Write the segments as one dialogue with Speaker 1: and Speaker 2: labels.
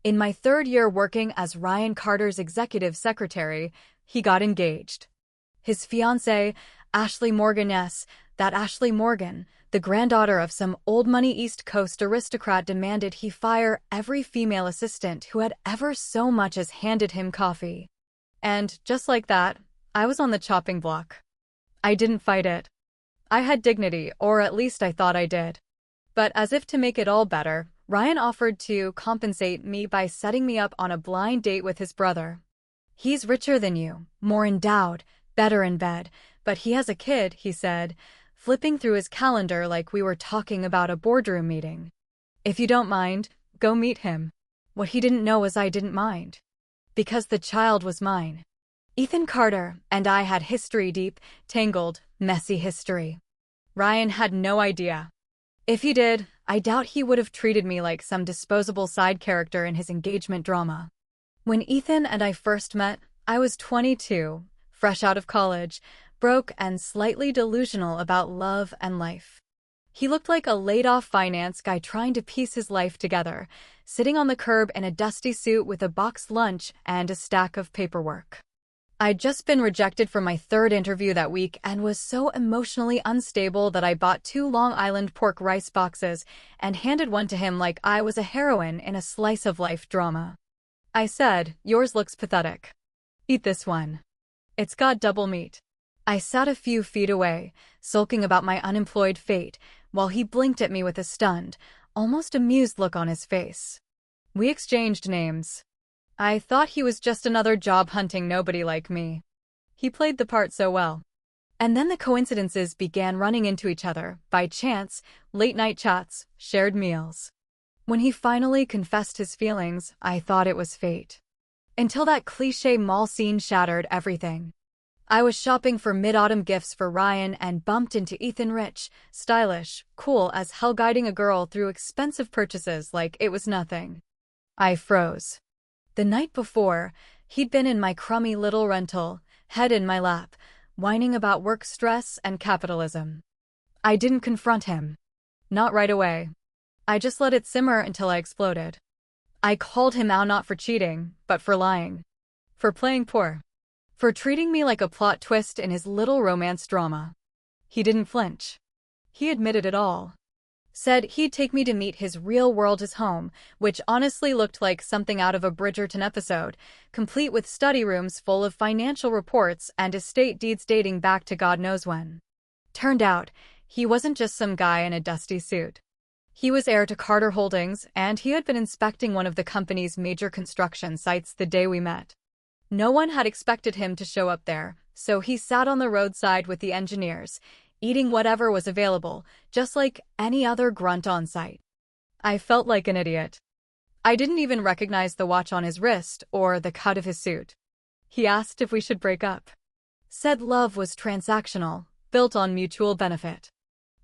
Speaker 1: In my third year working as Ryan Carter's executive secretary, he got engaged. His fiancée, Ashley Morgan, yes, that Ashley Morgan, the granddaughter of some old money East Coast aristocrat, demanded he fire every female assistant who had ever so much as handed him coffee. And, just like that, I was on the chopping block. I didn't fight it. I had dignity, or at least I thought I did. But as if to make it all better, Ryan offered to compensate me by setting me up on a blind date with his brother. He's richer than you, more endowed, better in bed, but he has a kid, he said, flipping through his calendar like we were talking about a boardroom meeting. If you don't mind, go meet him. What he didn't know was I didn't mind. Because the child was mine. Ethan Carter and I had history, deep, tangled, messy history. Ryan had no idea. If he did, I doubt he would have treated me like some disposable side character in his engagement drama. When Ethan and I first met, I was 22, fresh out of college, broke and slightly delusional about love and life. He looked like a laid-off finance guy trying to piece his life together, sitting on the curb in a dusty suit with a boxed lunch and a stack of paperwork. I'd just been rejected from my third interview that week and was so emotionally unstable that I bought 2 Long Island pork rice boxes and handed one to him like I was a heroine in a slice-of-life drama. I said, "Yours looks pathetic. Eat this one. It's got double meat." I sat a few feet away, sulking about my unemployed fate, while he blinked at me with a stunned, almost amused look on his face. We exchanged names. I thought he was just another job-hunting nobody like me. He played the part so well. And then the coincidences began running into each other, by chance, late-night chats, shared meals. When he finally confessed his feelings, I thought it was fate. Until that cliché mall scene shattered everything. I was shopping for mid-autumn gifts for Ryan and bumped into Ethan, rich, stylish, cool as hell, guiding a girl through expensive purchases like it was nothing. I froze. The night before, he'd been in my crummy little rental, head in my lap, whining about work stress and capitalism. I didn't confront him. Not right away. I just let it simmer until I exploded. I called him out not for cheating, but for lying. For playing poor. For treating me like a plot twist in his little romance drama. He didn't flinch. He admitted it all. Said he'd take me to meet his real world, his home, which honestly looked like something out of a Bridgerton episode, complete with study rooms full of financial reports and estate deeds dating back to God knows when. Turned out, he wasn't just some guy in a dusty suit. He was heir to Carter Holdings, and he had been inspecting one of the company's major construction sites the day we met. No one had expected him to show up there, so he sat on the roadside with the engineers, eating whatever was available, just like any other grunt on site. I felt like an idiot. I didn't even recognize the watch on his wrist or the cut of his suit. He asked if we should break up. Said love was transactional, built on mutual benefit.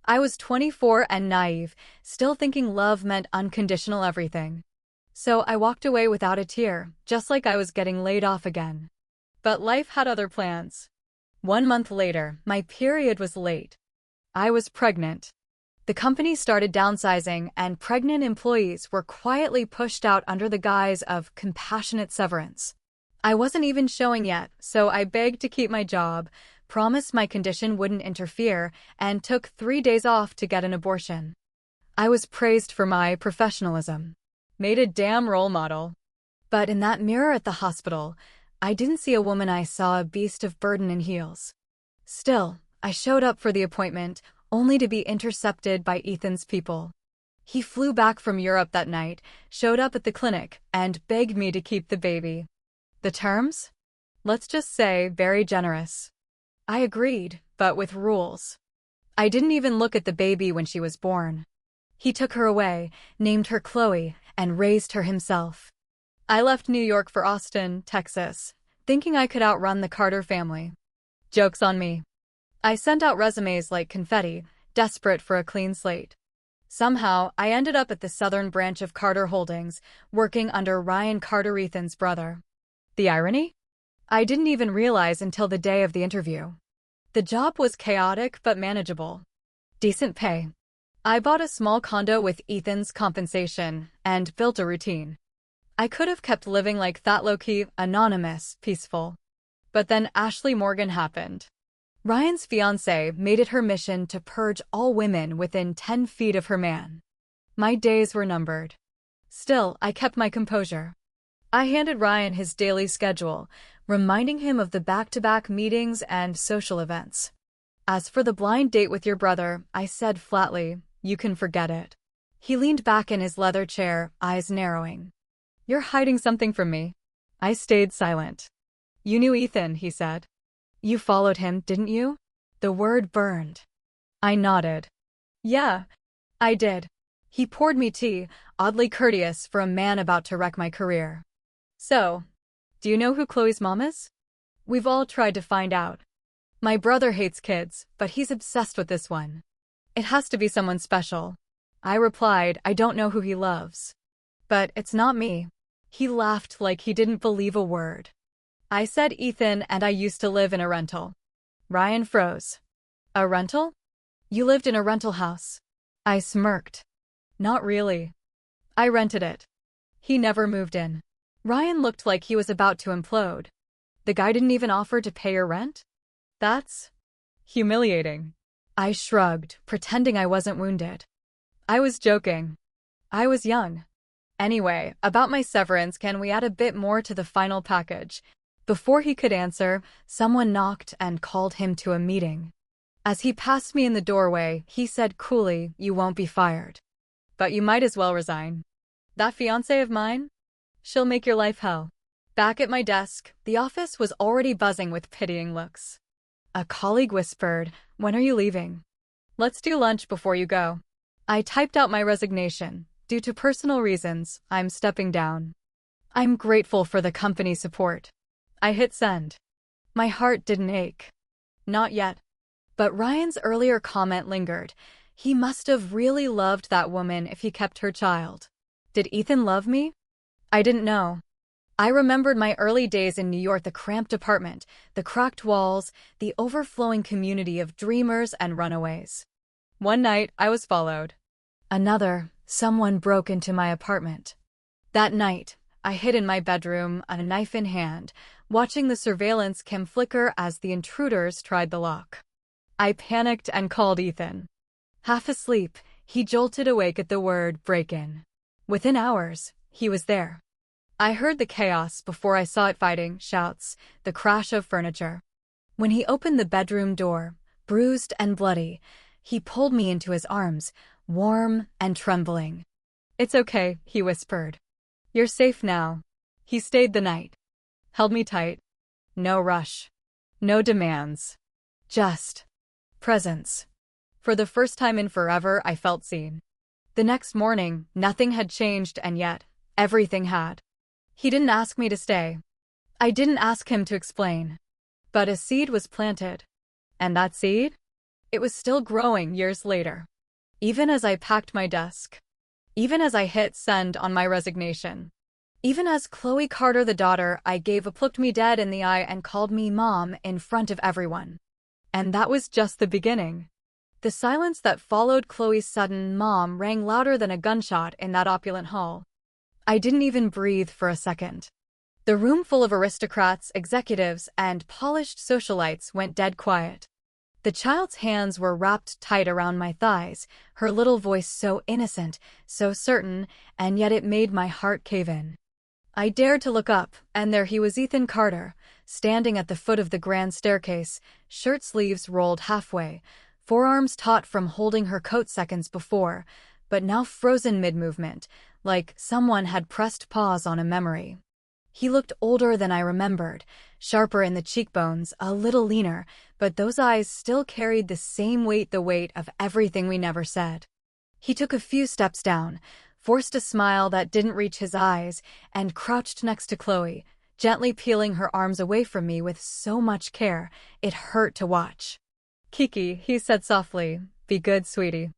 Speaker 1: I was 24 and naive, still thinking love meant unconditional everything. So I walked away without a tear, just like I was getting laid off again. But life had other plans. 1 month later, my period was late. I was pregnant. The company started downsizing, and pregnant employees were quietly pushed out under the guise of compassionate severance. I wasn't even showing yet, so I begged to keep my job, promised my condition wouldn't interfere, and took 3 days off to get an abortion. I was praised for my professionalism. Made a damn role model. But in that mirror at the hospital, I didn't see a woman, I saw a beast of burden and heels. Still, I showed up for the appointment, only to be intercepted by Ethan's people. He flew back from Europe that night, showed up at the clinic, and begged me to keep the baby. The terms? Let's just say very generous. I agreed, but with rules. I didn't even look at the baby when she was born. He took her away, named her Chloe, and raised her himself. I left New York for Austin, Texas, thinking I could outrun the Carter family. Joke's on me. I sent out resumes like confetti, desperate for a clean slate. Somehow, I ended up at the southern branch of Carter Holdings, working under Ryan Carter, Ethan's brother. The irony? I didn't even realize until the day of the interview. The job was chaotic but manageable. Decent pay. I bought a small condo with Ethan's compensation and built a routine. I could have kept living like that low-key, anonymous, peaceful. But then Ashley Morgan happened. Ryan's fiancée made it her mission to purge all women within 10 feet of her man. My days were numbered. Still, I kept my composure. I handed Ryan his daily schedule, reminding him of the back-to-back meetings and social events. As for the blind date with your brother, I said flatly, you can forget it. He leaned back in his leather chair, eyes narrowing. You're hiding something from me. I stayed silent. You knew Ethan, he said. You followed him, didn't you? The word burned. I nodded. Yeah, I did. He poured me tea, oddly courteous for a man about to wreck my career. So, do you know who Chloe's mom is? We've all tried to find out. My brother hates kids, but he's obsessed with this one. It has to be someone special. I replied, I don't know who he loves. But it's not me. He laughed like he didn't believe a word. I said Ethan and I used to live in a rental. Ryan froze. A rental? You lived in a rental house. I smirked. Not really. I rented it. He never moved in. Ryan looked like he was about to implode. The guy didn't even offer to pay your rent? That's humiliating. I shrugged, pretending I wasn't wounded. I was joking. I was young. Anyway, about my severance, can we add a bit more to the final package? Before he could answer, someone knocked and called him to a meeting. As he passed me in the doorway, he said coolly, you won't be fired. But you might as well resign. That fiancée of mine? She'll make your life hell. Back at my desk, the office was already buzzing with pitying looks. A colleague whispered, when are you leaving? Let's do lunch before you go. I typed out my resignation. Due to personal reasons, I'm stepping down. I'm grateful for the company's support. I hit send. My heart didn't ache. Not yet. But Ryan's earlier comment lingered. He must have really loved that woman if he kept her child. Did Ethan love me? I didn't know. I remembered my early days in New York, the cramped apartment, the cracked walls, the overflowing community of dreamers and runaways. One night, I was followed. Another, someone broke into my apartment. That night, I hid in my bedroom, a knife in hand, watching the surveillance cam flicker as the intruders tried the lock. I panicked and called Ethan. Half asleep, he jolted awake at the word break-in. Within hours, he was there. I heard the chaos before I saw it: fighting, shouts, the crash of furniture. When he opened the bedroom door, bruised and bloody, he pulled me into his arms, warm and trembling. It's okay, he whispered. You're safe now. He stayed the night. Held me tight. No rush. No demands. Just presence. For the first time in forever, I felt seen. The next morning, nothing had changed, and yet, everything had. He didn't ask me to stay. I didn't ask him to explain. But a seed was planted. And that seed? It was still growing years later. Even as I packed my desk. Even as I hit send on my resignation. Even as Chloe Carter, the daughter I gave up, looked me dead in the eye and called me mom in front of everyone. And that was just the beginning. The silence that followed Chloe's sudden mom rang louder than a gunshot in that opulent hall. I didn't even breathe for a second. The room full of aristocrats, executives, and polished socialites went dead quiet. The child's hands were wrapped tight around my thighs, her little voice so innocent, so certain, and yet it made my heart cave in. I dared to look up, and there he was, Ethan Carter, standing at the foot of the grand staircase, shirt sleeves rolled halfway, forearms taut from holding her coat seconds before, but now frozen mid-movement, like someone had pressed pause on a memory. He looked older than I remembered, sharper in the cheekbones, a little leaner, but those eyes still carried the same weight, the weight of everything we never said. He took a few steps down, forced a smile that didn't reach his eyes, and crouched next to Chloe, gently peeling her arms away from me with so much care, it hurt to watch. Kiki, he said softly, be good, sweetie.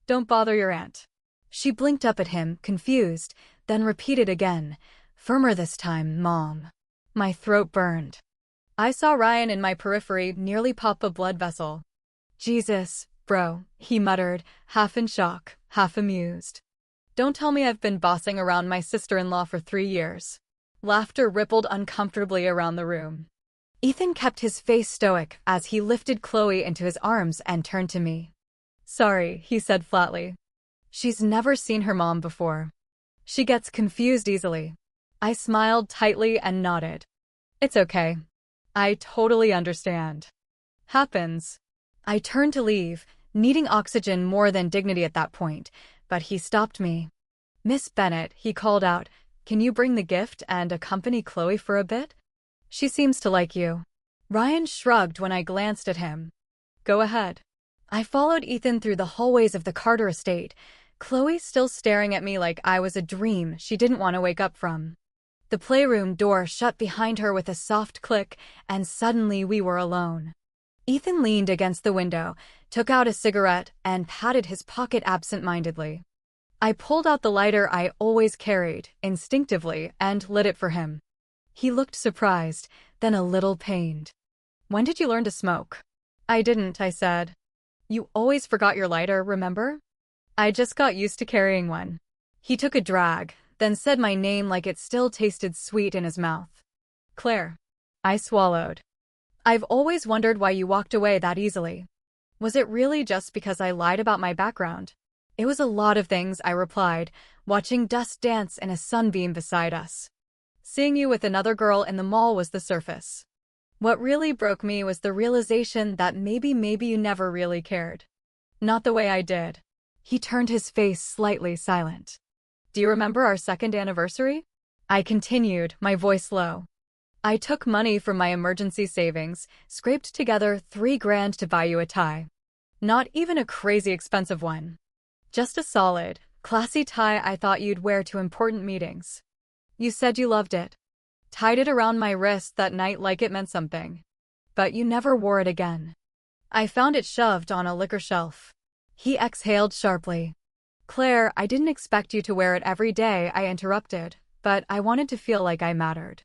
Speaker 1: Don't bother your aunt. She blinked up at him, confused, then repeated again, firmer this time, Mom. My throat burned. I saw Ryan in my periphery nearly pop a blood vessel. Jesus, bro, he muttered, half in shock, half amused. Don't tell me I've been bossing around my sister-in-law for 3 years. Laughter rippled uncomfortably around the room. Ethan kept his face stoic as he lifted Chloe into his arms and turned to me. Sorry, he said flatly. She's never seen her mom before. She gets confused easily. I smiled tightly and nodded. It's okay. I totally understand. Happens. I turned to leave, needing oxygen more than dignity at that point, but he stopped me. Miss Bennet, he called out, can you bring the gift and accompany Chloe for a bit? She seems to like you. Ryan shrugged when I glanced at him. Go ahead. I followed Ethan through the hallways of the Carter estate, Chloe still staring at me like I was a dream she didn't want to wake up from. The playroom door shut behind her with a soft click, and suddenly we were alone. Ethan leaned against the window, took out a cigarette, and patted his pocket absent-mindedly. I pulled out the lighter I always carried, instinctively, and lit it for him. He looked surprised, then a little pained. When did you learn to smoke? I didn't, I said. You always forgot your lighter, remember? I just got used to carrying one. He took a drag, then said my name like it still tasted sweet in his mouth. Claire. I swallowed. I've always wondered why you walked away that easily. Was it really just because I lied about my background? It was a lot of things, I replied, watching dust dance in a sunbeam beside us. Seeing you with another girl in the mall was the surface. What really broke me was the realization that maybe you never really cared. Not the way I did. He turned his face slightly silent. Do you remember our second anniversary? I continued, my voice low. I took money from my emergency savings, scraped together $3,000 to buy you a tie. Not even a crazy expensive one. Just a solid, classy tie I thought you'd wear to important meetings. You said you loved it. Tied it around my wrist that night like it meant something. But you never wore it again. I found it shoved on a liquor shelf. He exhaled sharply. Claire, I didn't expect you to wear it every day, I interrupted, but I wanted to feel like I mattered.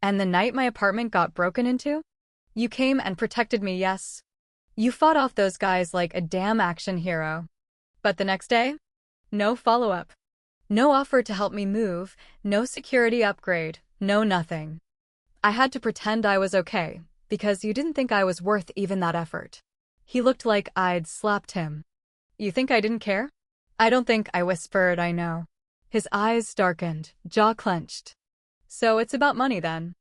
Speaker 1: And the night my apartment got broken into? You came and protected me, yes. You fought off those guys like a damn action hero. But the next day? No follow-up. No offer to help me move, no security upgrade, no nothing. I had to pretend I was okay, because you didn't think I was worth even that effort. He looked like I'd slapped him. You think I didn't care? I don't think, I whispered, I know. His eyes darkened, jaw clenched. So it's about money then?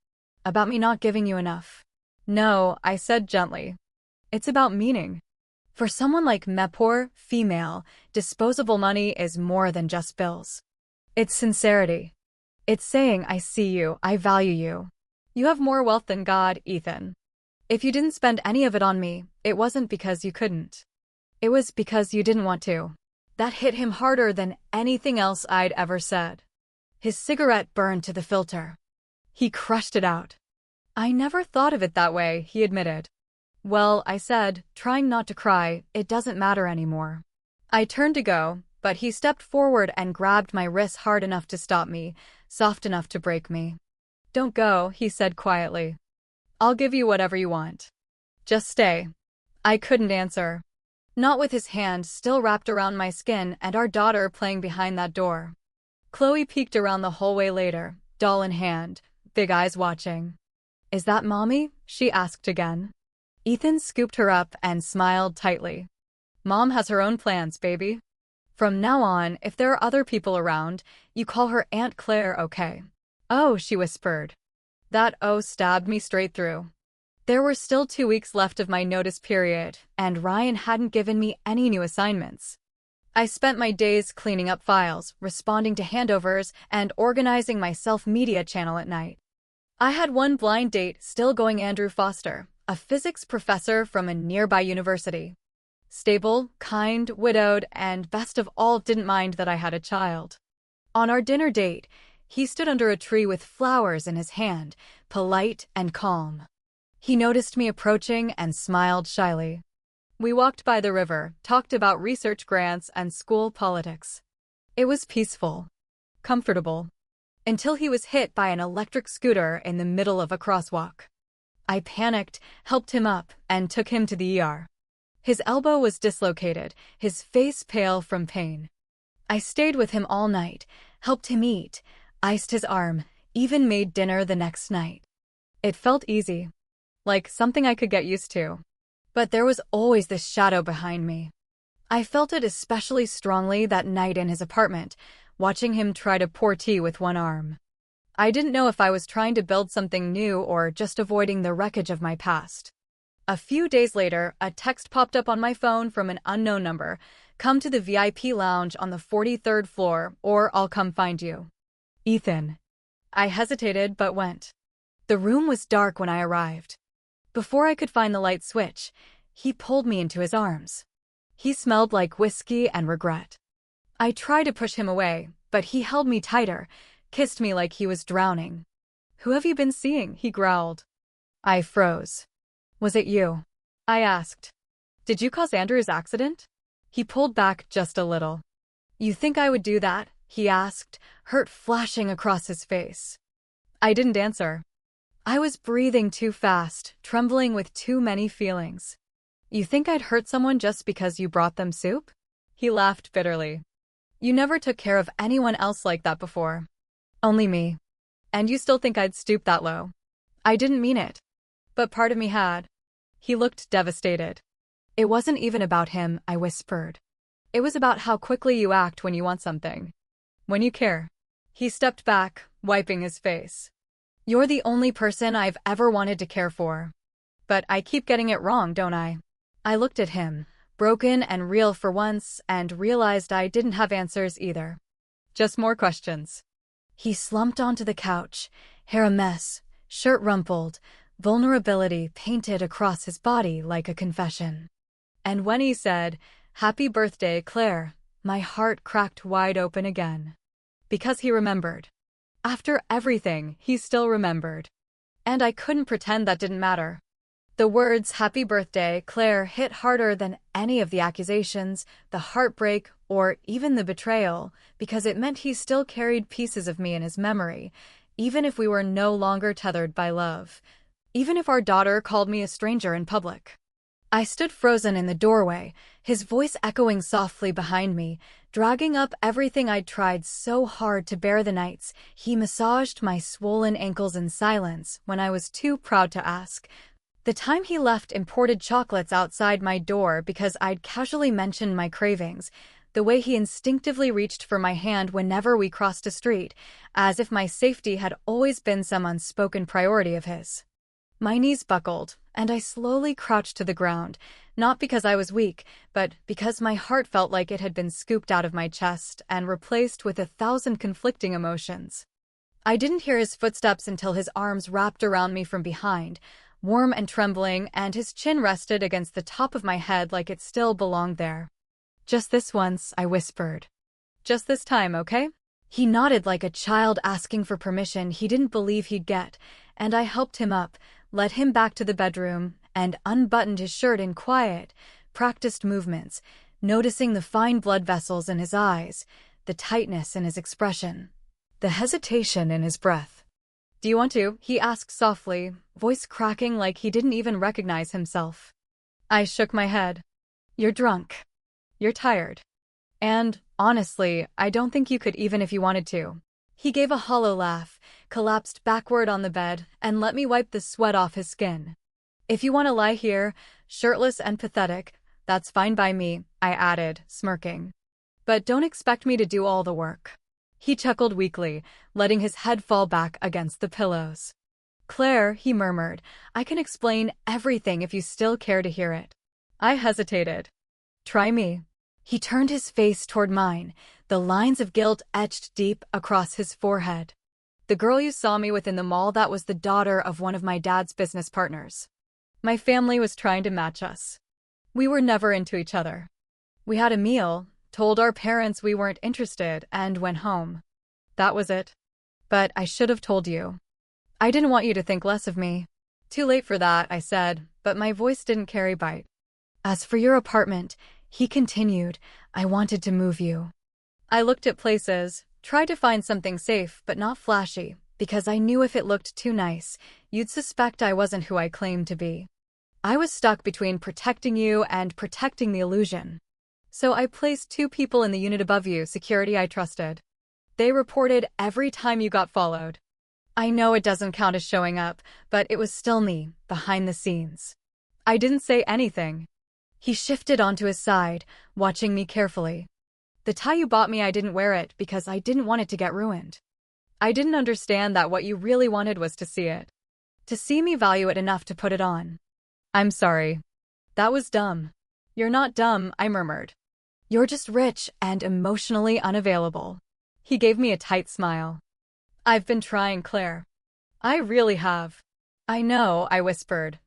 Speaker 1: About me not giving you enough? No, I said gently. It's about meaning. For someone like me, poor, female, disposable money is more than just bills. It's sincerity. It's saying I see you, I value you. You have more wealth than God, Ethan. If you didn't spend any of it on me, it wasn't because you couldn't. It was because you didn't want to. That hit him harder than anything else I'd ever said. His cigarette burned to the filter. He crushed it out. I never thought of it that way, he admitted. Well, I said, trying not to cry, it doesn't matter anymore. I turned to go, but he stepped forward and grabbed my wrist hard enough to stop me, soft enough to break me. Don't go, he said quietly. I'll give you whatever you want. Just stay. I couldn't answer. Not with his hand still wrapped around my skin and our daughter playing behind that door. Chloe peeked around the hallway later, doll in hand, big eyes watching. Is that Mommy? She asked again. Ethan scooped her up and smiled tightly. Mom has her own plans, baby. From now on, if there are other people around, you call her Aunt Claire, okay? Oh, she whispered. That oh stabbed me straight through. There were still 2 weeks left of my notice period, and Ryan hadn't given me any new assignments. I spent my days cleaning up files, responding to handovers, and organizing my self-media channel at night. I had one blind date still going, Andrew Foster, a physics professor from a nearby university. Stable, kind, widowed, and best of all didn't mind that I had a child. On our dinner date, he stood under a tree with flowers in his hand, polite and calm. He noticed me approaching and smiled shyly. We walked by the river, talked about research grants and school politics. It was peaceful, comfortable, until he was hit by an electric scooter in the middle of a crosswalk. I panicked, helped him up, and took him to the ER. His elbow was dislocated, his face pale from pain. I stayed with him all night, helped him eat, iced his arm, even made dinner the next night. It felt easy, like something I could get used to. But there was always this shadow behind me. I felt it especially strongly that night in his apartment, watching him try to pour tea with one arm. I didn't know if I was trying to build something new or just avoiding the wreckage of my past. A few days later, a text popped up on my phone from an unknown number. Come to the VIP lounge on the 43rd floor, or I'll come find you. Ethan. I hesitated but went. The room was dark when I arrived. Before I could find the light switch, he pulled me into his arms. He smelled like whiskey and regret. I tried to push him away, but he held me tighter, kissed me like he was drowning. Who have you been seeing? He growled. I froze. Was it you? I asked. Did you cause Andrew's accident? He pulled back just a little. You think I would do that? He asked, hurt flashing across his face. I didn't answer. I was breathing too fast, trembling with too many feelings. You think I'd hurt someone just because you brought them soup? He laughed bitterly. You never took care of anyone else like that before. Only me. And you still think I'd stoop that low? I didn't mean it. But part of me had. He looked devastated. It wasn't even about him, I whispered. It was about how quickly you act when you want something. When you care. He stepped back, wiping his face. You're the only person I've ever wanted to care for. But I keep getting it wrong, don't I? I looked at him, broken and real for once, and realized I didn't have answers either. Just more questions. He slumped onto the couch, hair a mess, shirt rumpled, vulnerability painted across his body like a confession. And when he said, "Happy birthday, Claire," my heart cracked wide open again. Because he remembered. After everything, he still remembered. And I couldn't pretend that didn't matter. The words "Happy birthday, Claire" hit harder than any of the accusations, the heartbreak, or even the betrayal, because it meant he still carried pieces of me in his memory, even if we were no longer tethered by love, even if our daughter called me a stranger in public. I stood frozen in the doorway, his voice echoing softly behind me, dragging up everything I'd tried so hard to bear the nights. He massaged my swollen ankles in silence when I was too proud to ask. The time he left imported chocolates outside my door because I'd casually mentioned my cravings, the way he instinctively reached for my hand whenever we crossed a street, as if my safety had always been some unspoken priority of his. My knees buckled, and I slowly crouched to the ground, not because I was weak, but because my heart felt like it had been scooped out of my chest and replaced with 1,000 conflicting emotions. I didn't hear his footsteps until his arms wrapped around me from behind, warm and trembling, and his chin rested against the top of my head like it still belonged there. "Just this once," I whispered. "Just this time, okay?" He nodded like a child asking for permission he didn't believe he'd get, and I helped him up, led him back to the bedroom, and unbuttoned his shirt in quiet, practiced movements, noticing the fine blood vessels in his eyes, the tightness in his expression, the hesitation in his breath. "Do you want to?" he asked softly, voice cracking like he didn't even recognize himself. I shook my head. "You're drunk. You're tired. And, honestly, I don't think you could even if you wanted to." He gave a hollow laugh, collapsed backward on the bed, and let me wipe the sweat off his skin. "If you want to lie here, shirtless and pathetic, that's fine by me," I added, smirking. "But don't expect me to do all the work." He chuckled weakly, letting his head fall back against the pillows. "Claire," he murmured, "I can explain everything if you still care to hear it." I hesitated. "Try me." He turned his face toward mine, the lines of guilt etched deep across his forehead. "The girl you saw me with in the mall, that was the daughter of one of my dad's business partners. My family was trying to match us. We were never into each other. We had a meal, told our parents we weren't interested, and went home. That was it. But I should have told you. I didn't want you to think less of me." "Too late for that," I said, but my voice didn't carry bite. "As for your apartment," he continued, "I wanted to move you." I looked at places, tried to find something safe but not flashy, because I knew if it looked too nice, you'd suspect I wasn't who I claimed to be. I was stuck between protecting you and protecting the illusion. So I placed 2 people in the unit above you, security I trusted. They reported every time you got followed. I know it doesn't count as showing up, but it was still me, behind the scenes. I didn't say anything. He shifted onto his side, watching me carefully. The tie you bought me, I didn't wear it because I didn't want it to get ruined. I didn't understand that what you really wanted was to see it. To see me value it enough to put it on. I'm sorry. That was dumb. You're not dumb, I murmured. You're just rich and emotionally unavailable. He gave me a tight smile. I've been trying, Claire. I really have. I know, I whispered.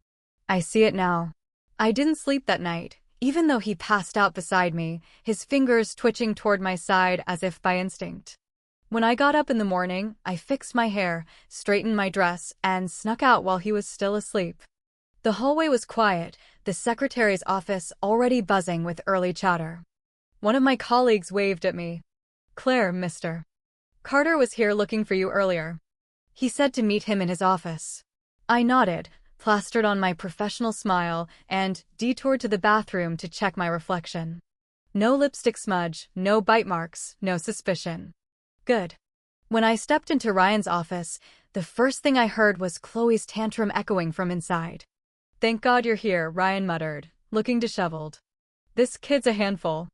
Speaker 1: I see it now. I didn't sleep that night, even though he passed out beside me, his fingers twitching toward my side as if by instinct. When I got up in the morning, I fixed my hair, straightened my dress, and snuck out while he was still asleep. The hallway was quiet, the secretary's office already buzzing with early chatter. One of my colleagues waved at me. Claire, Mr. Carter was here looking for you earlier. He said to meet him in his office. I nodded, plastered on my professional smile, and detoured to the bathroom to check my reflection. No lipstick smudge, no bite marks, no suspicion. Good. When I stepped into Ryan's office, the first thing I heard was Chloe's tantrum echoing from inside. Thank God you're here, Ryan muttered, looking disheveled. This kid's a handful.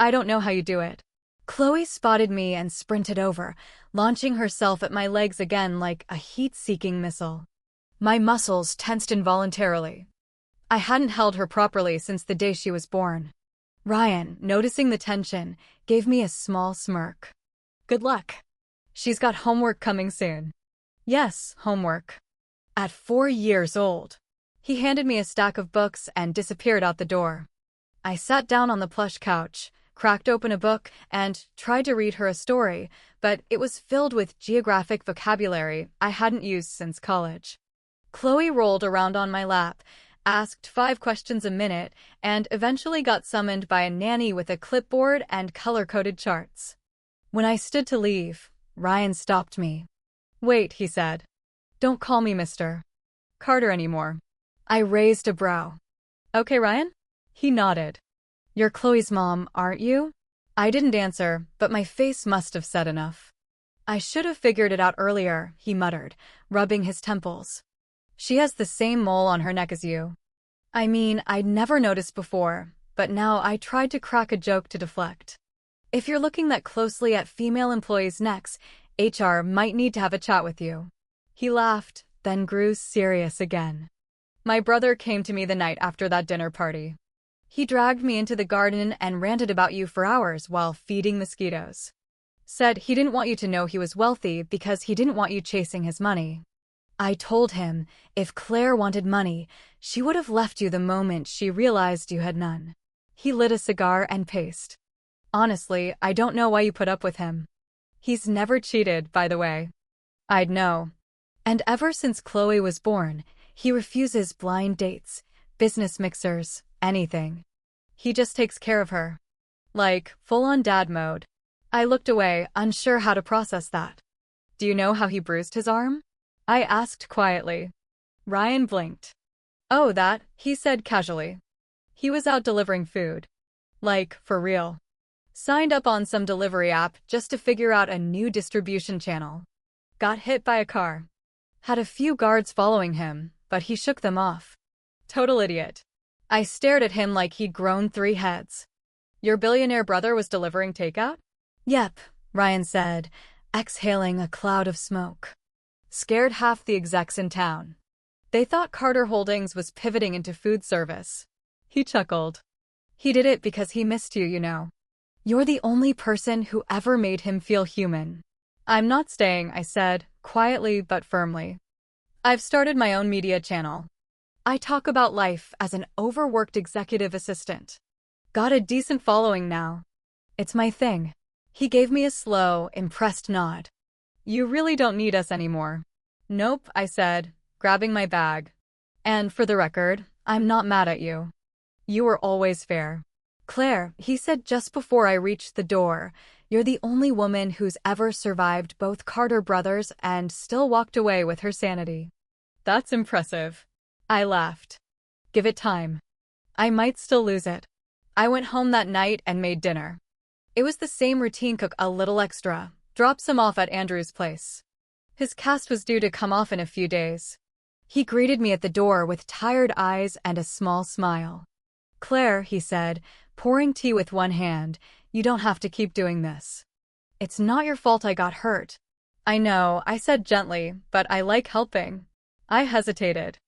Speaker 1: I don't know how you do it. Chloe spotted me and sprinted over, launching herself at my legs again like a heat-seeking missile. My muscles tensed involuntarily. I hadn't held her properly since the day she was born. Ryan, noticing the tension, gave me a small smirk. Good luck. She's got homework coming soon. Yes, homework. At 4 years old. He handed me a stack of books and disappeared out the door. I sat down on the plush couch, cracked open a book, and tried to read her a story, but it was filled with geographic vocabulary I hadn't used since college. Chloe rolled around on my lap, asked 5 questions a minute, and eventually got summoned by a nanny with a clipboard and color-coded charts. When I stood to leave, Ryan stopped me. Wait, he said. Don't call me Mr. Carter anymore. I raised a brow. Okay, Ryan? He nodded. You're Chloe's mom, aren't you? I didn't answer, but my face must have said enough. I should have figured it out earlier, he muttered, rubbing his temples. She has the same mole on her neck as you. I mean, I'd never noticed before, but now I tried to crack a joke to deflect. If you're looking that closely at female employees' necks, HR might need to have a chat with you. He laughed, then grew serious again. My brother came to me the night after that dinner party. He dragged me into the garden and ranted about you for hours while feeding mosquitoes. Said he didn't want you to know he was wealthy because he didn't want you chasing his money. I told him, if Claire wanted money, she would have left you the moment she realized you had none. He lit a cigar and paced. Honestly, I don't know why you put up with him. He's never cheated, by the way. I'd know. And ever since Chloe was born, he refuses blind dates, business mixers, anything. He just takes care of her. Like, full-on dad mode. I looked away, unsure how to process that. Do you know how he bruised his arm? I asked quietly. Ryan blinked. Oh, that, he said casually. He was out delivering food. Like, for real. Signed up on some delivery app just to figure out a new distribution channel. Got hit by a car. Had a few guards following him, but he shook them off. Total idiot. I stared at him like he'd grown 3 heads. Your billionaire brother was delivering takeout? Yep, Ryan said, exhaling a cloud of smoke. Scared half the execs in town. They thought Carter Holdings was pivoting into food service. He chuckled. He did it because he missed you, you know. You're the only person who ever made him feel human. I'm not staying, I said, quietly but firmly. I've started my own media channel. I talk about life as an overworked executive assistant. Got a decent following now. It's my thing. He gave me a slow, impressed nod. You really don't need us anymore. Nope, I said, grabbing my bag. And for the record, I'm not mad at you. You were always fair. Claire, he said just before I reached the door, you're the only woman who's ever survived both Carter brothers and still walked away with her sanity. That's impressive. I laughed. Give it time. I might still lose it. I went home that night and made dinner. It was the same routine: cook a little extra, drop some off at Andrew's place. His cast was due to come off in a few days. He greeted me at the door with tired eyes and a small smile. "Claire," he said, pouring tea with one hand, "you don't have to keep doing this. It's not your fault I got hurt." "I know," I said gently, "but I like helping." I hesitated.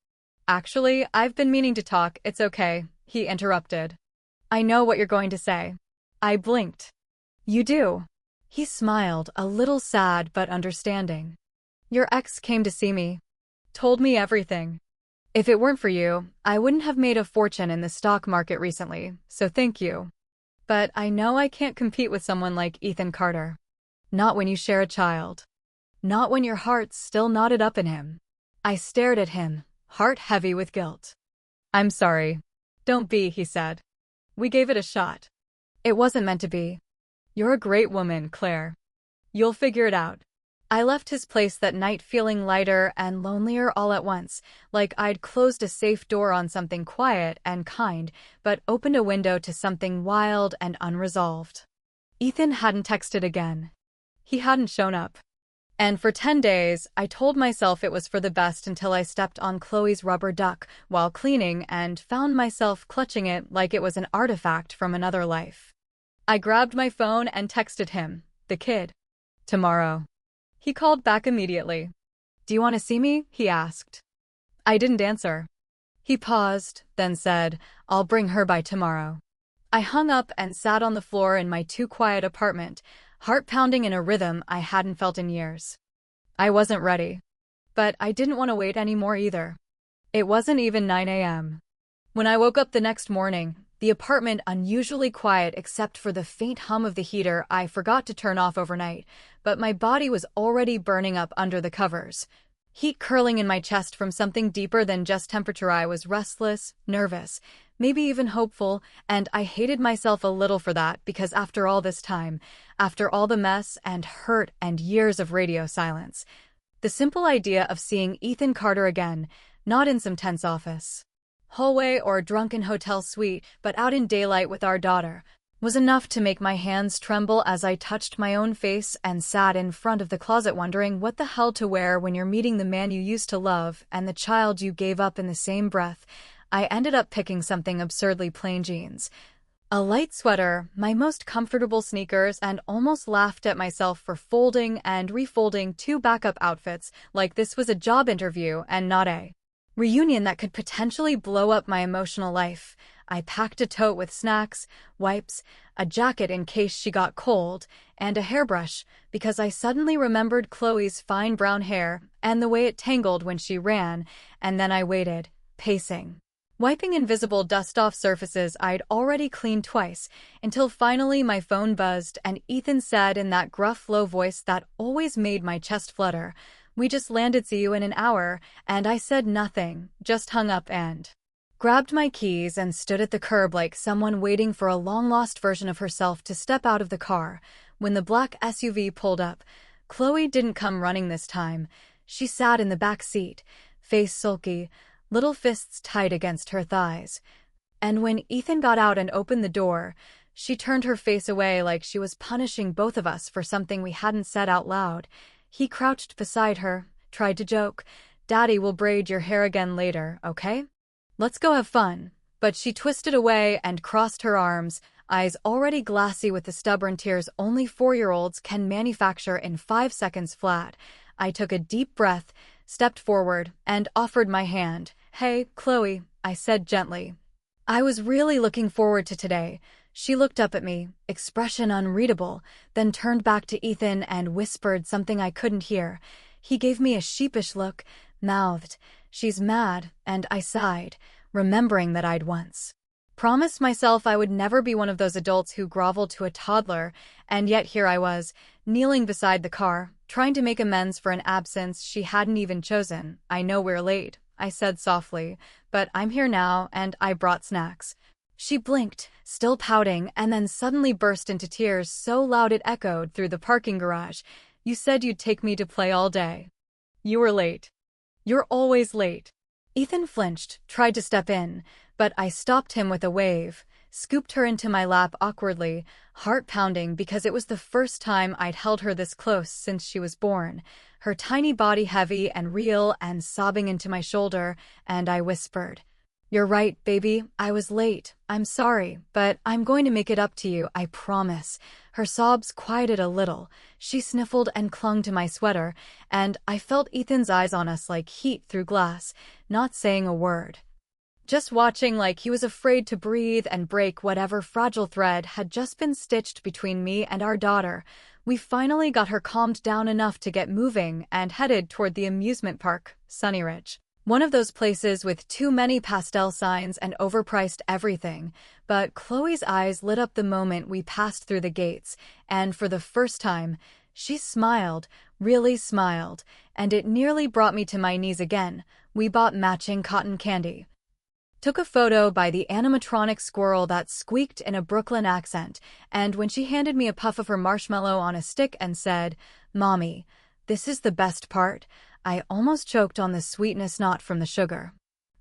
Speaker 1: "Actually, I've been meaning to talk." "It's okay," he interrupted. "I know what you're going to say." I blinked. "You do?" He smiled, a little sad but understanding. "Your ex came to see me. Told me everything. If it weren't for you, I wouldn't have made a fortune in the stock market recently, so thank you. But I know I can't compete with someone like Ethan Carter. Not when you share a child. Not when your heart's still knotted up in him." I stared at him, heart heavy with guilt. "I'm sorry." "Don't be," he said. "We gave it a shot. It wasn't meant to be. You're a great woman, Claire. You'll figure it out." I left his place that night feeling lighter and lonelier all at once, like I'd closed a safe door on something quiet and kind, but opened a window to something wild and unresolved. Ethan hadn't texted again. He hadn't shown up. And for 10 days, I told myself it was for the best until I stepped on Chloe's rubber duck while cleaning and found myself clutching it like it was an artifact from another life. I grabbed my phone and texted him, the kid. "Tomorrow." He called back immediately. "Do you want to see me?" he asked. I didn't answer. He paused, then said, "I'll bring her by tomorrow." I hung up and sat on the floor in my too-quiet apartment, heart pounding in a rhythm I hadn't felt in years. I wasn't ready. But I didn't want to wait anymore either. It wasn't even 9 a.m. When I woke up the next morning, the apartment unusually quiet except for the faint hum of the heater I forgot to turn off overnight, but my body was already burning up under the covers. Heat curling in my chest from something deeper than just temperature. I was restless, nervous, maybe even hopeful, and I hated myself a little for that because after all this time, after all the mess and hurt and years of radio silence, the simple idea of seeing Ethan Carter again, not in some tense office, hallway or drunken hotel suite, but out in daylight with our daughter, was enough to make my hands tremble as I touched my own face and sat in front of the closet wondering what the hell to wear when you're meeting the man you used to love and the child you gave up in the same breath. I ended up picking something absurdly plain: jeans, a light sweater, my most comfortable sneakers, and almost laughed at myself for folding and refolding 2 backup outfits like this was a job interview and not a reunion that could potentially blow up my emotional life. I packed a tote with snacks, wipes, a jacket in case she got cold, and a hairbrush, because I suddenly remembered Chloe's fine brown hair and the way it tangled when she ran, and then I waited, pacing, wiping invisible dust off surfaces I'd already cleaned twice, until finally my phone buzzed and Ethan said in that gruff, low voice that always made my chest flutter, "We just landed, see you in an hour," and I said nothing, just hung up and grabbed my keys and stood at the curb like someone waiting for a long-lost version of herself to step out of the car. When the black SUV pulled up, Chloe didn't come running this time. She sat in the back seat, face sulky, little fists tight against her thighs. And when Ethan got out and opened the door, she turned her face away like she was punishing both of us for something we hadn't said out loud. He crouched beside her, tried to joke, "Daddy will braid your hair again later, okay? Let's go have fun." But she twisted away and crossed her arms, eyes already glassy with the stubborn tears only 4-year-olds can manufacture in 5 seconds flat. I took a deep breath, stepped forward, and offered my hand. "Hey, Chloe," I said gently. "I was really looking forward to today." She looked up at me, expression unreadable, then turned back to Ethan and whispered something I couldn't hear. He gave me a sheepish look, mouthed, "She's mad," and I sighed, remembering that I'd once promised myself I would never be one of those adults who groveled to a toddler, and yet here I was, kneeling beside the car, trying to make amends for an absence she hadn't even chosen. "I know we're late," I said softly, "but I'm here now, and I brought snacks." She blinked, still pouting, and then suddenly burst into tears so loud it echoed through the parking garage. "You said you'd take me to play all day. You were late. You're always late." Ethan flinched, tried to step in, but I stopped him with a wave. scooped her into my lap awkwardly, heart pounding because it was the first time I'd held her this close since she was born, her tiny body heavy and real and sobbing into my shoulder, and I whispered, "You're right, baby, I was late. I'm sorry, but I'm going to make it up to you, I promise." Her sobs quieted a little. She sniffled and clung to my sweater, and I felt Ethan's eyes on us like heat through glass, not saying a word. Just watching like he was afraid to breathe and break whatever fragile thread had just been stitched between me and our daughter. We finally got her calmed down enough to get moving and headed toward the amusement park, Sunnyridge. One of those places with too many pastel signs and overpriced everything, but Chloe's eyes lit up the moment we passed through the gates, and for the first time, she smiled, really smiled, and it nearly brought me to my knees again. We bought matching cotton candy. Took a photo by the animatronic squirrel that squeaked in a Brooklyn accent, and when she handed me a puff of her marshmallow on a stick and said, "Mommy, this is the best part," I almost choked on the sweetness, not from the sugar,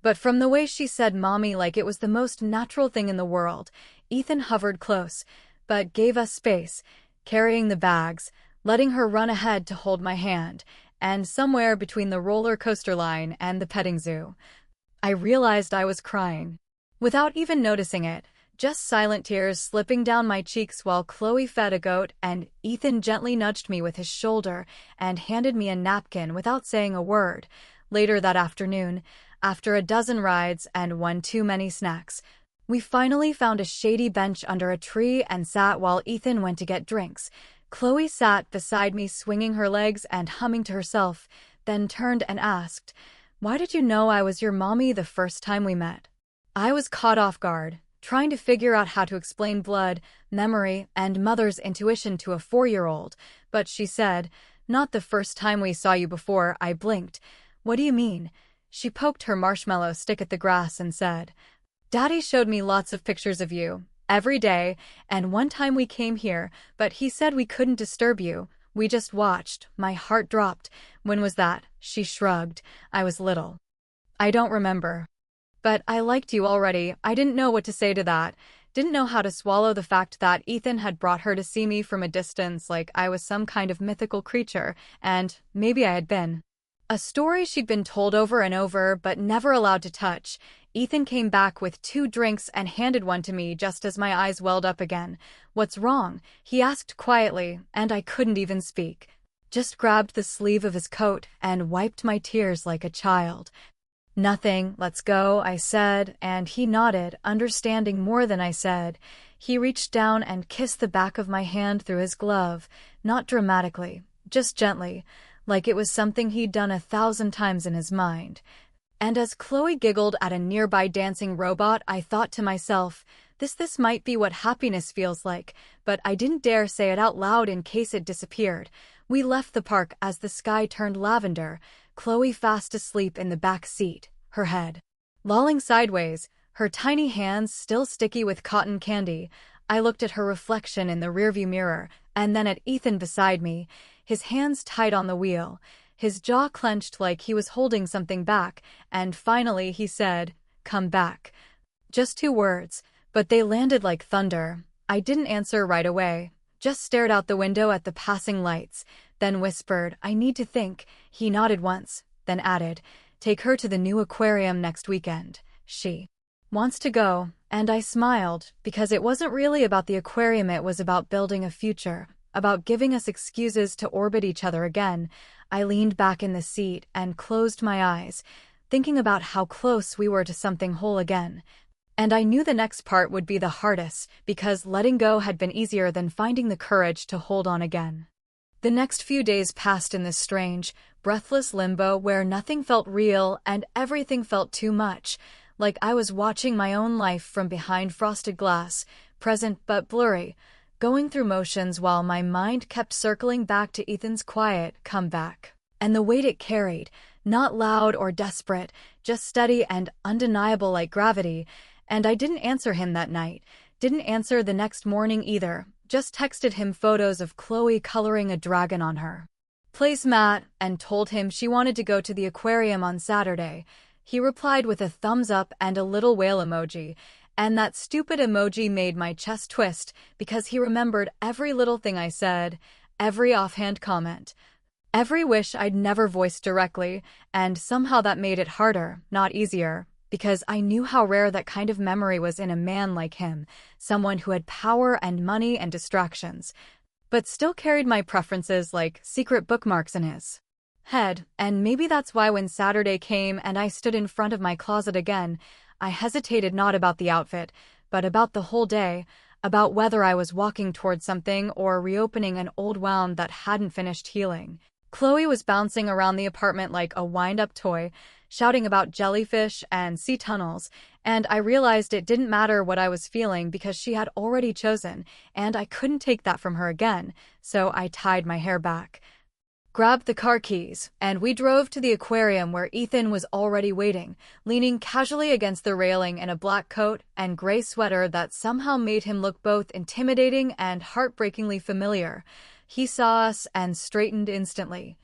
Speaker 1: but from the way she said mommy like it was the most natural thing in the world. Ethan hovered close, but gave us space, carrying the bags, letting her run ahead to hold my hand, and somewhere between the roller coaster line and the petting zoo, I realized I was crying. Without even noticing it, just silent tears slipping down my cheeks while Chloe fed a goat and Ethan gently nudged me with his shoulder and handed me a napkin without saying a word. Later that afternoon, after a dozen rides and one too many snacks, we finally found a shady bench under a tree and sat while Ethan went to get drinks. Chloe sat beside me swinging her legs and humming to herself, then turned and asked, "Why did you know I was your mommy the first time we met?" I was caught off guard, trying to figure out how to explain blood, memory, and mother's intuition to a 4-year-old, but she said, "Not the first time we saw you before." I blinked. "What do you mean?" She poked her marshmallow stick at the grass and said, "Daddy showed me lots of pictures of you, every day, and one time we came here, but he said we couldn't disturb you. We just watched." My heart dropped. "When was that?" She shrugged. "I was little. I don't remember. But I liked you already." I didn't know what to say to that. Didn't know how to swallow the fact that Ethan had brought her to see me from a distance like I was some kind of mythical creature, and maybe I had been. A story she'd been told over and over but never allowed to touch. Ethan came back with 2 drinks and handed one to me just as my eyes welled up again. "What's wrong?" he asked quietly, and I couldn't even speak. Just grabbed the sleeve of his coat and wiped my tears like a child. "Nothing, let's go," I said, and he nodded, understanding more than I said. He reached down and kissed the back of my hand through his glove, not dramatically, just gently, like it was something he'd done 1,000 times in his mind. And as Chloe giggled at a nearby dancing robot, I thought to myself, this might be what happiness feels like, but I didn't dare say it out loud in case it disappeared. We left the park as the sky turned lavender, Chloe fast asleep in the back seat, her head lolling sideways, her tiny hands still sticky with cotton candy. I looked at her reflection in the rearview mirror, and then at Ethan beside me, his hands tight on the wheel, his jaw clenched like he was holding something back, and finally he said, "Come back." Just 2 words, but they landed like thunder. I didn't answer right away, just stared out the window at the passing lights, then whispered, "I need to think." He nodded once, then added, "Take her to the new aquarium next weekend. She wants to go." And I smiled, because it wasn't really about the aquarium, it was about building a future, about giving us excuses to orbit each other again. I leaned back in the seat and closed my eyes, thinking about how close we were to something whole again. And I knew the next part would be the hardest, because letting go had been easier than finding the courage to hold on again. The next few days passed in this strange, breathless limbo where nothing felt real and everything felt too much, like I was watching my own life from behind frosted glass, present but blurry, going through motions while my mind kept circling back to Ethan's quiet comeback. And the weight it carried, not loud or desperate, just steady and undeniable like gravity. And I didn't answer him that night, didn't answer the next morning either, just texted him photos of Chloe coloring a dragon on her placemat and told him she wanted to go to the aquarium on Saturday. He replied with a thumbs up and a little whale emoji, And that stupid emoji made my chest twist because he remembered every little thing I said, every offhand comment, every wish I'd never voiced directly, and somehow that made it harder, not easier, because I knew how rare that kind of memory was in a man like him, someone who had power and money and distractions, but still carried my preferences like secret bookmarks in his head. And maybe that's why when Saturday came and I stood in front of my closet again, I hesitated not about the outfit, but about the whole day, about whether I was walking toward something or reopening an old wound that hadn't finished healing. Chloe was bouncing around the apartment like a wind-up toy, shouting about jellyfish and sea tunnels, and I realized it didn't matter what I was feeling because she had already chosen, and I couldn't take that from her again, so I tied my hair back, grabbed the car keys, and we drove to the aquarium where Ethan was already waiting, leaning casually against the railing in a black coat and gray sweater that somehow made him look both intimidating and heartbreakingly familiar. He saw us and straightened instantly,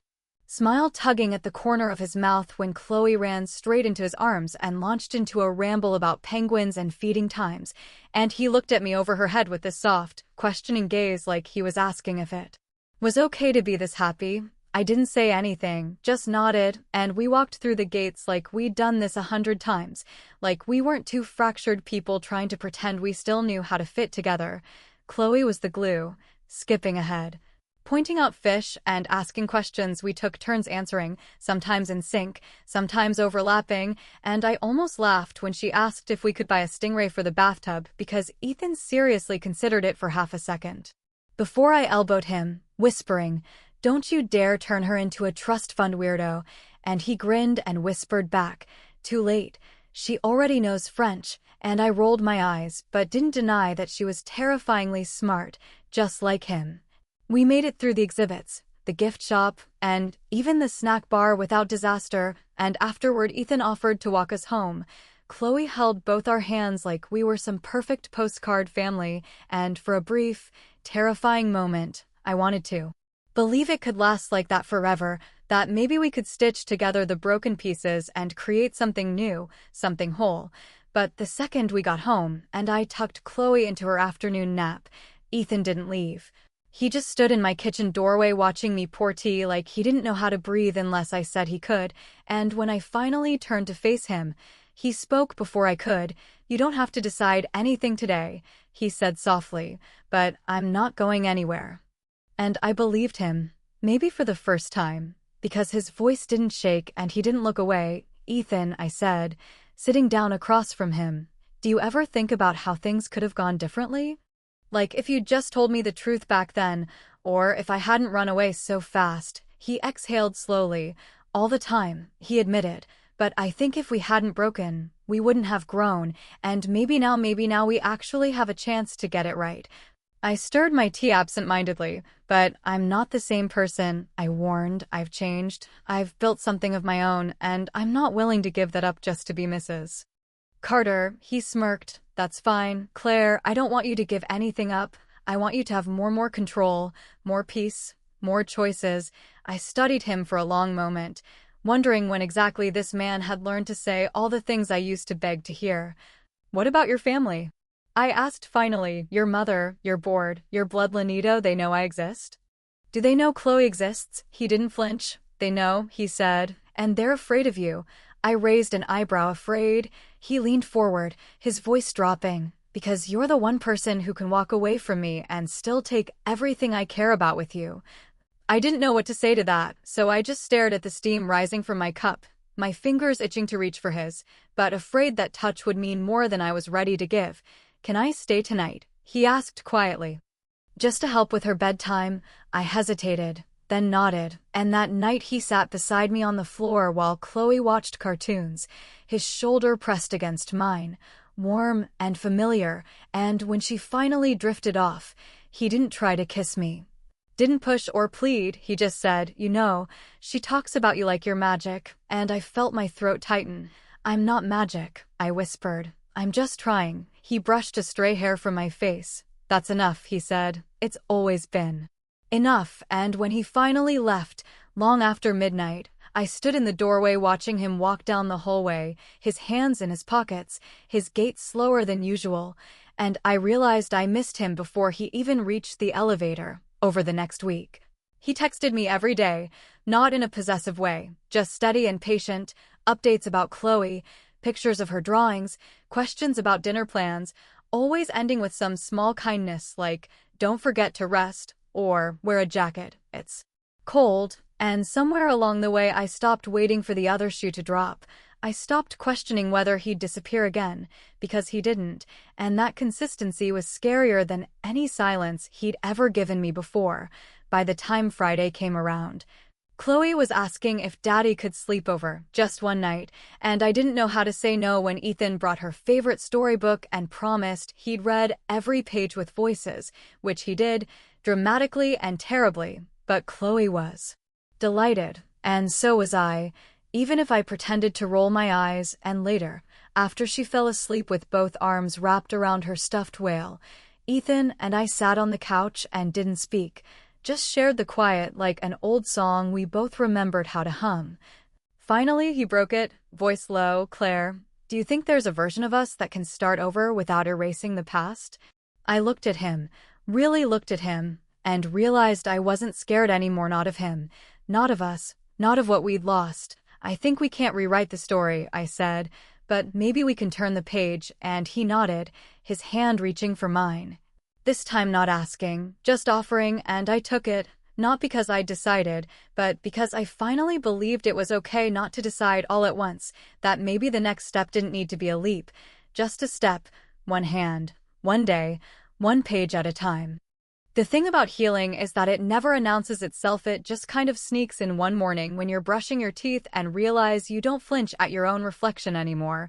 Speaker 1: smile tugging at the corner of his mouth when Chloe ran straight into his arms and launched into a ramble about penguins and feeding times, and he looked at me over her head with this soft, questioning gaze like he was asking if it was okay to be this happy. I didn't say anything, just nodded, and we walked through the gates like we'd done this 100 times, like we weren't two fractured people trying to pretend we still knew how to fit together. Chloe was the glue, skipping ahead, pointing out fish and asking questions we took turns answering, sometimes in sync, sometimes overlapping, and I almost laughed when she asked if we could buy a stingray for the bathtub because Ethan seriously considered it for half a second before I elbowed him, whispering, "Don't you dare turn her into a trust fund weirdo," and he grinned and whispered back, "Too late, she already knows French," and I rolled my eyes but didn't deny that she was terrifyingly smart, just like him. We made it through the exhibits, the gift shop, and even the snack bar without disaster, and afterward Ethan offered to walk us home. Chloe held both our hands like we were some perfect postcard family, and for a brief, terrifying moment, I wanted to believe it could last like that forever, that maybe we could stitch together the broken pieces and create something new, something whole. But the second we got home, and I tucked Chloe into her afternoon nap, Ethan didn't leave. He just stood in my kitchen doorway watching me pour tea like he didn't know how to breathe unless I said he could, and when I finally turned to face him, he spoke before I could. "You don't have to decide anything today," he said softly, "but I'm not going anywhere." And I believed him, maybe for the first time, because his voice didn't shake and he didn't look away. "Ethan," I said, sitting down across from him, "do you ever think about how things could have gone differently? Like if you'd just told me the truth back then, or if I hadn't run away so fast." He exhaled slowly. "All the time," he admitted, "but I think if we hadn't broken, we wouldn't have grown, and maybe now we actually have a chance to get it right." I stirred my tea absent-mindedly, "But I'm not the same person," I warned. "I've changed. I've built something of my own, and I'm not willing to give that up just to be Mrs. Carter." He smirked. "That's fine, Claire. I don't want you to give anything up. I want you to have more control, more peace, more choices." I studied him for a long moment, wondering when exactly this man had learned to say all the things I used to beg to hear. "What about your family?" I asked finally. "Your mother, your board, your bloodlinito, they know I exist?" "Do they know Chloe exists?" He didn't flinch. "They know," he said, "and they're afraid of you." I raised an eyebrow. "Afraid?" He leaned forward, his voice dropping. "Because you're the one person who can walk away from me and still take everything I care about with you." I didn't know what to say to that, so I just stared at the steam rising from my cup, my fingers itching to reach for his, but afraid that touch would mean more than I was ready to give. "Can I stay tonight?" he asked quietly. "Just to help with her bedtime." I hesitated, then nodded, and that night he sat beside me on the floor while Chloe watched cartoons, his shoulder pressed against mine, warm and familiar, and when she finally drifted off, he didn't try to kiss me. Didn't push or plead, he just said, "You know, she talks about you like you're magic," and I felt my throat tighten. "I'm not magic," I whispered. "I'm just trying." He brushed a stray hair from my face. "That's enough," he said. "It's always been enough." And when he finally left, long after midnight, I stood in the doorway watching him walk down the hallway, his hands in his pockets, his gait slower than usual, and I realized I missed him before he even reached the elevator. Over the next week, he texted me every day, not in a possessive way, just steady and patient, updates about Chloe, pictures of her drawings, questions about dinner plans, always ending with some small kindness like, "Don't forget to rest," or "Wear a jacket, it's cold." And somewhere along the way I stopped waiting for the other shoe to drop. I stopped questioning whether he'd disappear again, because he didn't, and that consistency was scarier than any silence he'd ever given me before. By the time Friday came around, Chloe was asking if Daddy could sleep over just one night, and I didn't know how to say no when Ethan brought her favorite storybook and promised he'd read every page with voices, which he did, dramatically and terribly, but Chloe was delighted, and so was I, even if I pretended to roll my eyes. And later, after she fell asleep with both arms wrapped around her stuffed whale, Ethan and I sat on the couch and didn't speak, just shared the quiet like an old song we both remembered how to hum. Finally, he broke it, voice low. "Claire, do you think there's a version of us that can start over without erasing the past?" I looked at him, really looked at him, and realized I wasn't scared anymore, not of him, not of us, not of what we'd lost. "I think we can't rewrite the story," I said, "but maybe we can turn the page," and he nodded, his hand reaching for mine. This time not asking, just offering, and I took it, not because I'd decided, but because I finally believed it was okay not to decide all at once, that maybe the next step didn't need to be a leap, just a step, one hand, one day, one page at a time. The thing about healing is that it never announces itself. It just kind of sneaks in one morning when you're brushing your teeth and realize you don't flinch at your own reflection anymore.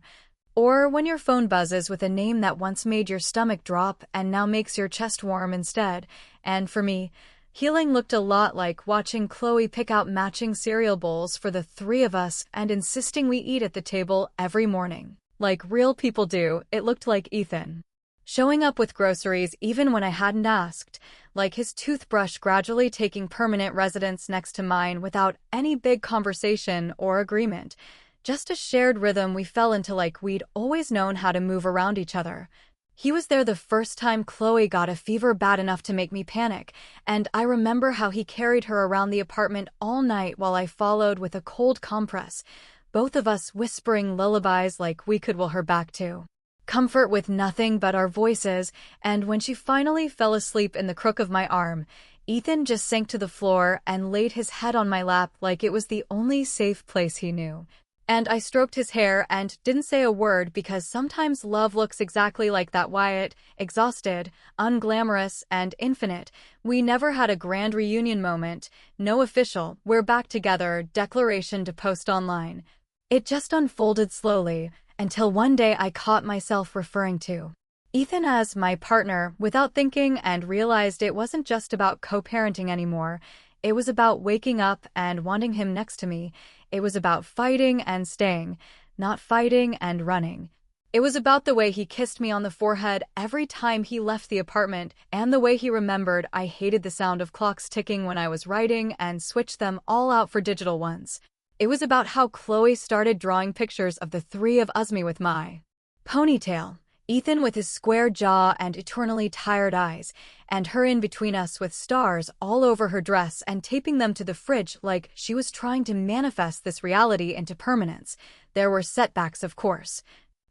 Speaker 1: Or when your phone buzzes with a name that once made your stomach drop and now makes your chest warm instead. And for me, healing looked a lot like watching Chloe pick out matching cereal bowls for the three of us and insisting we eat at the table every morning. Like real people do. It looked like Ethan showing up with groceries even when I hadn't asked, like his toothbrush gradually taking permanent residence next to mine without any big conversation or agreement. Just a shared rhythm we fell into, like we'd always known how to move around each other. He was there the first time Chloe got a fever bad enough to make me panic, and I remember how he carried her around the apartment all night while I followed with a cold compress, both of us whispering lullabies like we could will her back to comfort with nothing but our voices. And when she finally fell asleep in the crook of my arm, Ethan just sank to the floor and laid his head on my lap like it was the only safe place he knew. And I stroked his hair and didn't say a word, because sometimes love looks exactly like that: Wyatt, exhausted, unglamorous, and infinite. We never had a grand reunion moment, no official "we're back together" declaration to post online. It just unfolded slowly, until one day I caught myself referring to Ethan as my partner without thinking, and realized it wasn't just about co-parenting anymore. It was about waking up and wanting him next to me. It was about fighting and staying, not fighting and running. It was about the way he kissed me on the forehead every time he left the apartment, and the way he remembered I hated the sound of clocks ticking when I was writing and switched them all out for digital ones. It was about how Chloe started drawing pictures of the three of us, me with my ponytail, Ethan with his square jaw and eternally tired eyes, and her in between us with stars all over her dress and taping them to the fridge like she was trying to manifest this reality into permanence. There were setbacks, of course.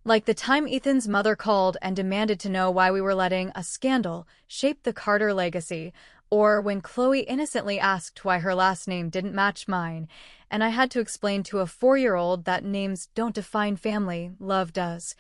Speaker 1: Like the time Ethan's mother called and demanded to know why we were letting a scandal shape the Carter legacy, or when Chloe innocently asked why her last name didn't match mine, and I had to explain to a 4-year-old that names don't define family, love does.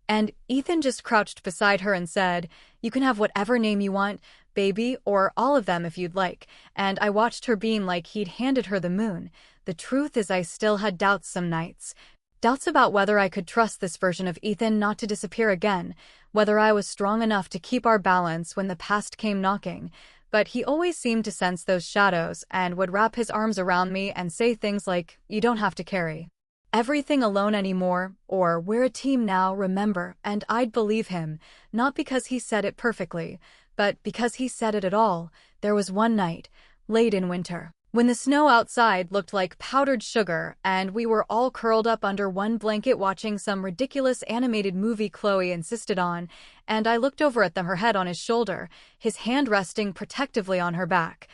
Speaker 1: And Ethan just crouched beside her and said, "You can have whatever name you want, baby, or all of them if you'd like." And I watched her beam like he'd handed her the moon. The truth is, I still had doubts some nights. Doubts about whether I could trust this version of Ethan not to disappear again, whether I was strong enough to keep our balance when the past came knocking. But he always seemed to sense those shadows and would wrap his arms around me and say things like, "You don't have to carry everything alone anymore," or "We're a team now, remember." And I'd believe him, not because he said it perfectly, but because he said it at all. There was one night, late in winter, When the snow outside looked like powdered sugar and we were all curled up under one blanket watching some ridiculous animated movie Chloe insisted on, and I looked over at them, her head on his shoulder, his hand resting protectively on her back.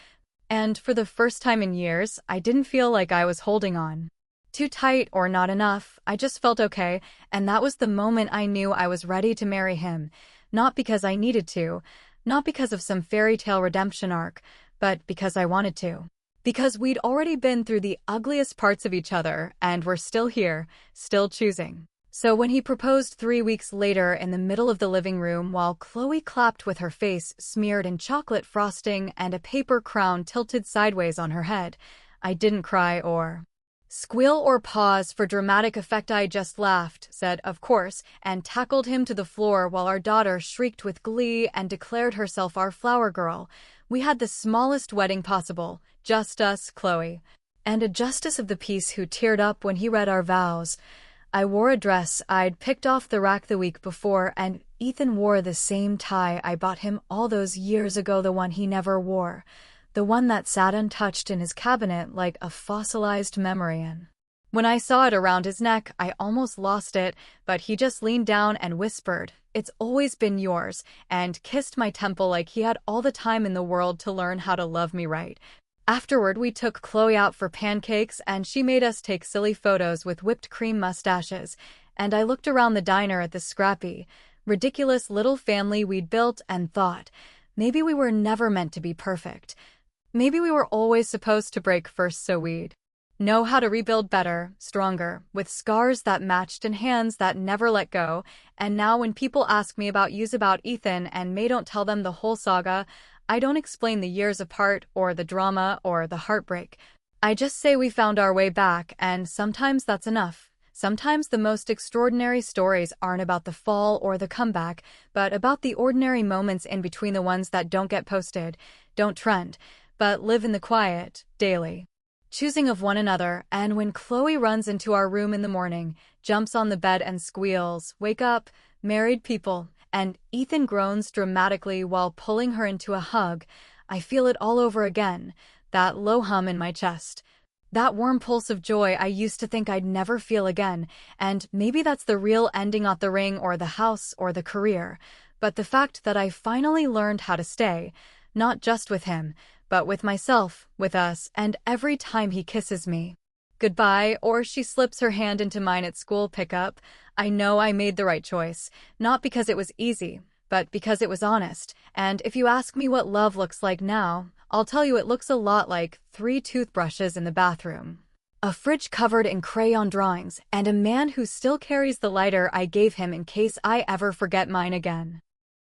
Speaker 1: And for the first time in years, I didn't feel like I was holding on too tight or not enough. I just felt okay, and that was the moment I knew I was ready to marry him. Not because I needed to, not because of some fairy tale redemption arc, but because I wanted to. Because we'd already been through the ugliest parts of each other, and we're still here, still choosing. So when he proposed 3 weeks later in the middle of the living room while Chloe clapped with her face smeared in chocolate frosting and a paper crown tilted sideways on her head, I didn't cry or squeal or pause for dramatic effect. I just laughed, said, "Of course," and tackled him to the floor while our daughter shrieked with glee and declared herself our flower girl. We had the smallest wedding possible, just us, Chloe, and a justice of the peace who teared up when he read our vows. I wore a dress I'd picked off the rack the week before, and Ethan wore the same tie I bought him all those years ago, the one he never wore. The one that sat untouched in his cabinet like a fossilized memory. And when I saw it around his neck, I almost lost it, but he just leaned down and whispered, "It's always been yours," and kissed my temple like he had all the time in the world to learn how to love me right. Afterward, we took Chloe out for pancakes, and she made us take silly photos with whipped cream mustaches, and I looked around the diner at the scrappy, ridiculous little family we'd built and thought, maybe we were never meant to be perfect. Maybe we were always supposed to break first so we'd know how to rebuild better, stronger, with scars that matched and hands that never let go. And now when people ask me about Ethan and May don't tell them the whole saga, I don't explain the years apart or the drama or the heartbreak. I just say we found our way back, and sometimes that's enough. Sometimes the most extraordinary stories aren't about the fall or the comeback, but about the ordinary moments in between, the ones that don't get posted, don't trend, but live in the quiet, daily choosing of one another. And when Chloe runs into our room in the morning, jumps on the bed and squeals, "Wake up, married people," and Ethan groans dramatically while pulling her into a hug, I feel it all over again, that low hum in my chest. That warm pulse of joy I used to think I'd never feel again, and maybe that's the real ending, not the ring or the house or the career, but the fact that I finally learned how to stay, not just with him, but with myself, with us, and every time he kisses me goodbye or she slips her hand into mine at school pickup, I know I made the right choice, not because it was easy, but because it was honest. And if you ask me what love looks like now, I'll tell you it looks a lot like 3 toothbrushes in the bathroom, a fridge covered in crayon drawings, and a man who still carries the lighter I gave him in case I ever forget mine again.